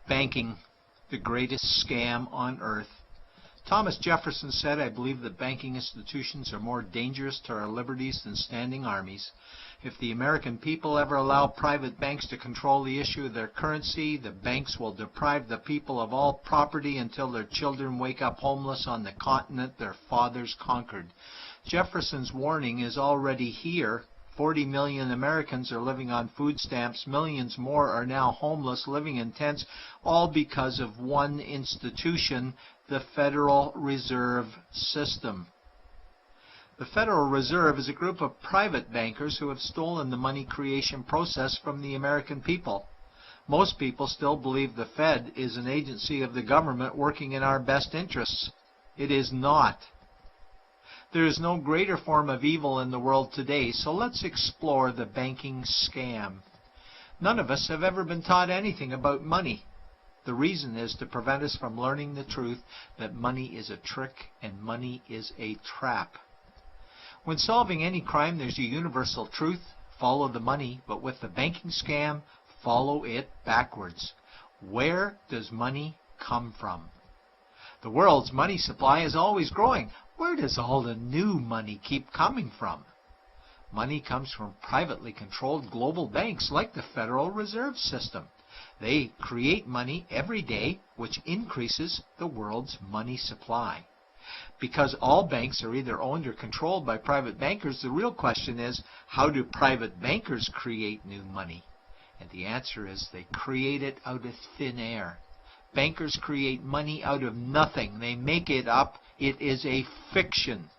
Banking, the greatest scam on earth. Thomas Jefferson said, "I believe that banking institutions are more dangerous to our liberties than standing armies. If the American people ever allow private banks to control the issue of their currency, the banks will deprive the people of all property until their children wake up homeless on the continent their fathers conquered." Jefferson's warning is already here. 40 million Americans are living on food stamps. Millions more are now homeless, living in tents, all because of one institution, the Federal Reserve System. The Federal Reserve is a group of private bankers who have stolen the money creation process from the American people. Most people still believe the Fed is an agency of the government working in our best interests. It is not. There is no greater form of evil in the world today, so let's explore the banking scam. None of us have ever been taught anything about money. The reason is to prevent us from learning the truth that money is a trick and money is a trap. When solving any crime, there's a universal truth: follow the money, but with the banking scam, follow it backwards. Where does money come from? The world's money supply is always growing. Where does all the new money keep coming from? Money comes from privately controlled global banks like the Federal Reserve System. They create money every day, which increases the world's money supply. Because all banks are either owned or controlled by private bankers, the real question is, how do private bankers create new money? And the answer is they create it out of thin air. Bankers create money out of nothing. They make it up. It is a fiction.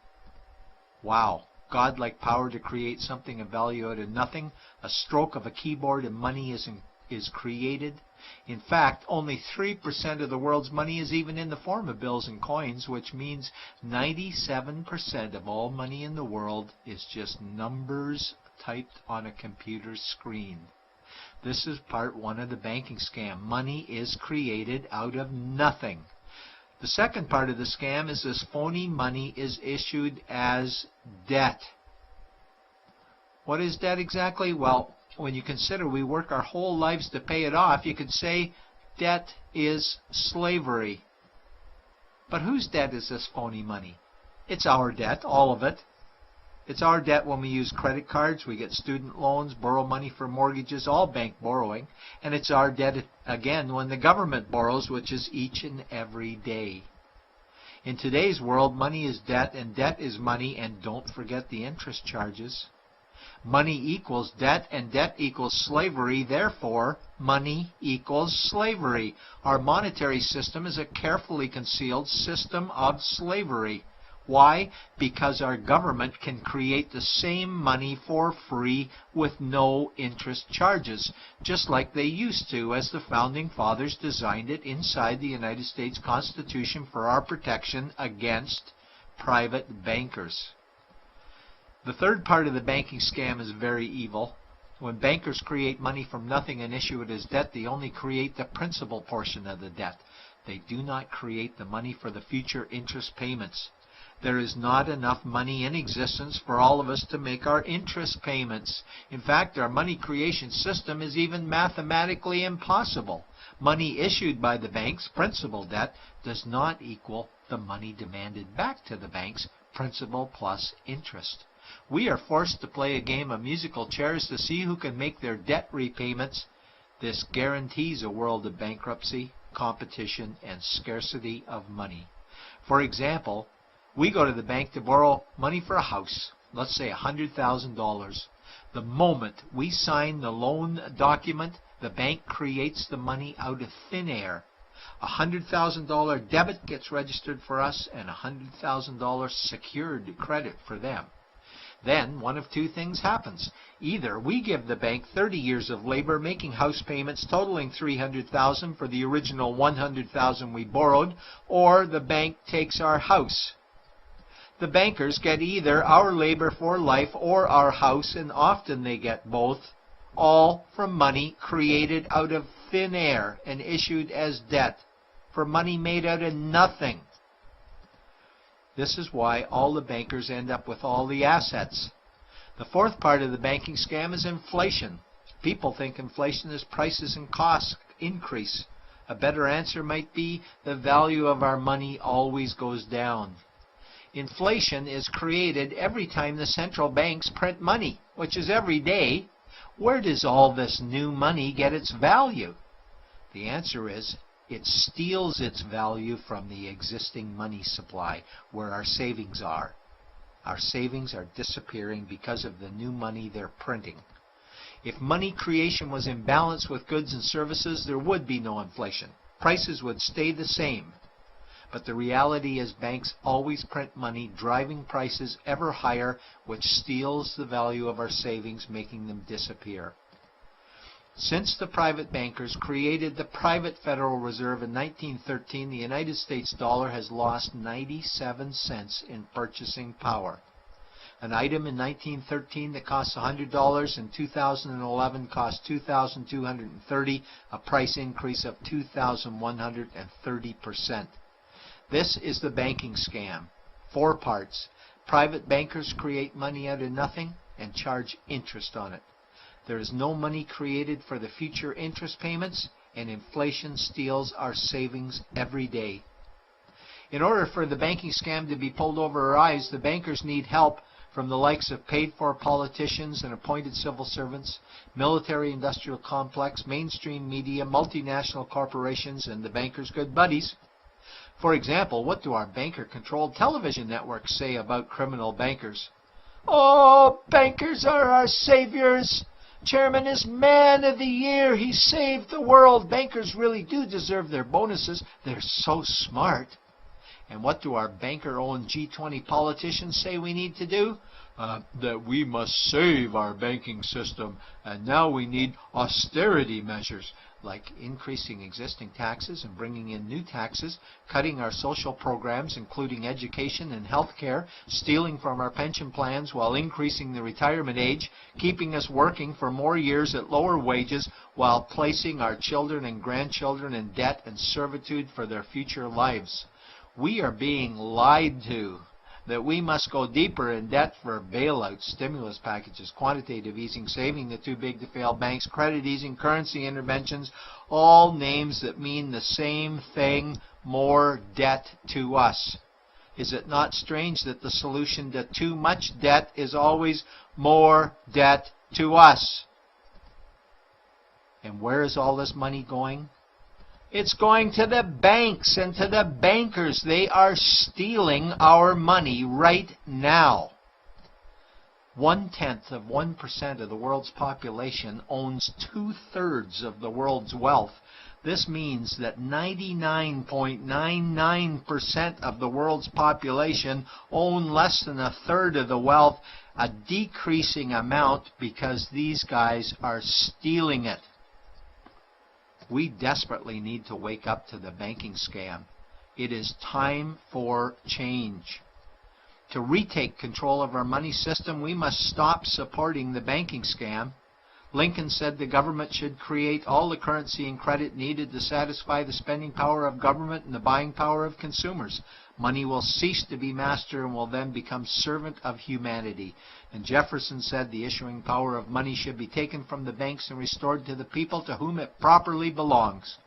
Wow. Godlike power to create something of value out of nothing. A stroke of a keyboard and money is created. In fact, only 3% of the world's money is even in the form of bills and coins, which means 97% of all money in the world is just numbers typed on a computer screen. This is part one of the banking scam. Money is created out of nothing. The second part of the scam is this phony money is issued as debt. What is debt exactly? Well, when you consider we work our whole lives to pay it off, you could say debt is slavery. But whose debt is this phony money? It's our debt, all of it. It's our debt when we use credit cards, we get student loans, borrow money for mortgages, all bank borrowing. And it's our debt again when the government borrows, which is each and every day. In today's world, money is debt and debt is money, and don't forget the interest charges. Money equals debt and debt equals slavery, therefore money equals slavery. Our monetary system is a carefully concealed system of slavery. Why? Because our government can create the same money for free with no interest charges, just like they used to as the Founding Fathers designed it inside the United States Constitution for our protection against private bankers. The third part of the banking scam is very evil. When bankers create money from nothing and issue it as debt, they only create the principal portion of the debt. They do not create the money for the future interest payments. There is not enough money in existence for all of us to make our interest payments. In fact, our money creation system is even mathematically impossible. Money issued by the banks, principal debt, does not equal the money demanded back to the banks, principal plus interest. We are forced to play a game of musical chairs to see who can make their debt repayments. This guarantees a world of bankruptcy, competition, and scarcity of money. For example, we go to the bank to borrow money for a house, let's say $100,000. The moment we sign the loan document, the bank creates the money out of thin air. A $100,000 debit gets registered for us and a $100,000 secured credit for them. Then one of two things happens. Either we give the bank 30 years of labor making house payments totaling $300,000 for the original $100,000 we borrowed, or the bank takes our house. The bankers get either our labor for life or our house, and often they get both, all from money created out of thin air and issued as debt, for money made out of nothing. This is why all the bankers end up with all the assets. The fourth part of the banking scam is inflation. People think inflation is prices and costs increase. A better answer might be the value of our money always goes down. Inflation is created every time the central banks print money, which is every day. Where does all this new money get its value? The answer is it steals its value from the existing money supply, where our savings are. Our savings are disappearing because of the new money they're printing. If money creation was in balance with goods and services, there would be no inflation. Prices would stay the same. But the reality is banks always print money, driving prices ever higher, which steals the value of our savings, making them disappear. Since the private bankers created the private Federal Reserve in 1913, the United States dollar has lost 97 cents in purchasing power. An item in 1913 that cost $100 in 2011 cost $2,230, a price increase of 2,130%. This is the banking scam. 4 parts. Private bankers create money out of nothing and charge interest on it. There is no money created for the future interest payments, and inflation steals our savings every day. In order for the banking scam to be pulled over our eyes, the bankers need help from the likes of paid-for politicians and appointed civil servants, military-industrial complex, mainstream media, multinational corporations, and the bankers' good buddies. For example, what do our banker-controlled television networks say about criminal bankers? "Oh, bankers are our saviors. Chairman is Man of the Year. He saved the world. Bankers really do deserve their bonuses. They're so smart." And what do our banker-owned G20 politicians say we need to do? That we must save our banking system, and now we need austerity measures, like increasing existing taxes and bringing in new taxes, cutting our social programs, including education and health care, stealing from our pension plans while increasing the retirement age, keeping us working for more years at lower wages while placing our children and grandchildren in debt and servitude for their future lives. We are being lied to that we must go deeper in debt for bailouts, stimulus packages, quantitative easing, saving the too-big-to-fail banks, credit easing, currency interventions, all names that mean the same thing, more debt to us. Is it not strange that the solution to too much debt is always more debt to us? And where is all this money going? It's going to the banks and to the bankers. They are stealing our money right now. 0.1% of the world's population owns 2/3 of the world's wealth. This means that 99.99% of the world's population own less than 1/3 of the wealth, a decreasing amount because these guys are stealing it. We desperately need to wake up to the banking scam. It is time for change. To retake control of our money system, we must stop supporting the banking scam. Lincoln said the government should create all the currency and credit needed to satisfy the spending power of government and the buying power of consumers. Money will cease to be master and will then become servant of humanity. And Jefferson said the issuing power of money should be taken from the banks and restored to the people to whom it properly belongs.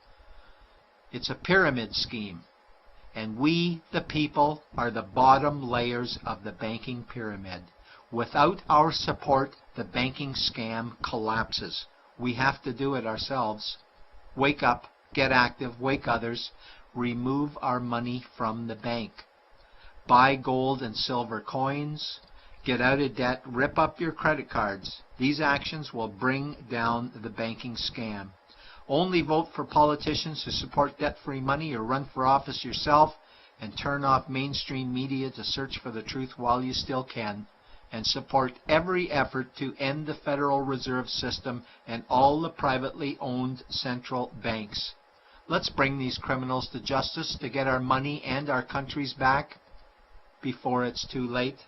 It's a pyramid scheme. And we, the people, are the bottom layers of the banking pyramid. Without our support, the banking scam collapses. We have to do it ourselves. Wake up, get active, wake others. Remove our money from the bank. Buy gold and silver coins. Get out of debt. Rip up your credit cards. These actions will bring down the banking scam. Only vote for politicians who support debt-free money, or run for office yourself, and turn off mainstream media to search for the truth while you still can. And support every effort to end the Federal Reserve System and all the privately owned central banks. Let's bring these criminals to justice to get our money and our countries back before it's too late.